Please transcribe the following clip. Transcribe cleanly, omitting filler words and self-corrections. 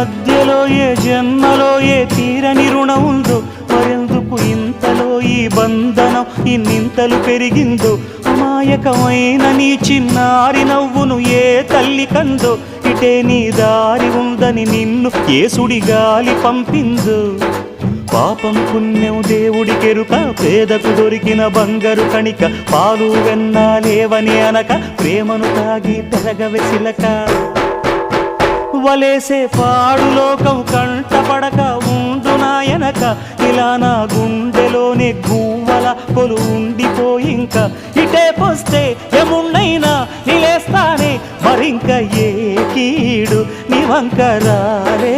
మధ్యలో ఏ జన్మలో ఏ తీరని రుణం ఉందో, మరెందుకు ఇంతలో ఈ బంధనం ఇన్నింతలు పెరిగిందో, అమాయకమైన నీ చిన్నారి నవ్వును ఏ తల్లి కందో, ఇటే నీ దారి ఉందని నిన్ను ఏ సుడిగాలి పంపిందో. పాపం పుణ్యం దేవుడికెరుక, పేదకు దొరికిన బంగారు కణిక, పాలు వెన్నాలేవని అనక ప్రేమను తాగి పెరగవెసిలక. వలేసే పాడు లోకం కంటపడక ఉండు నాయనక, ఇలా నా గుండెలోనే గువ్వల కొలు ఉండిపోయింక. ఇటే పోస్తే ఎమున్నైనా నిలేస్తానే, మరింక ఏ కీడు నీ వంక రాలే.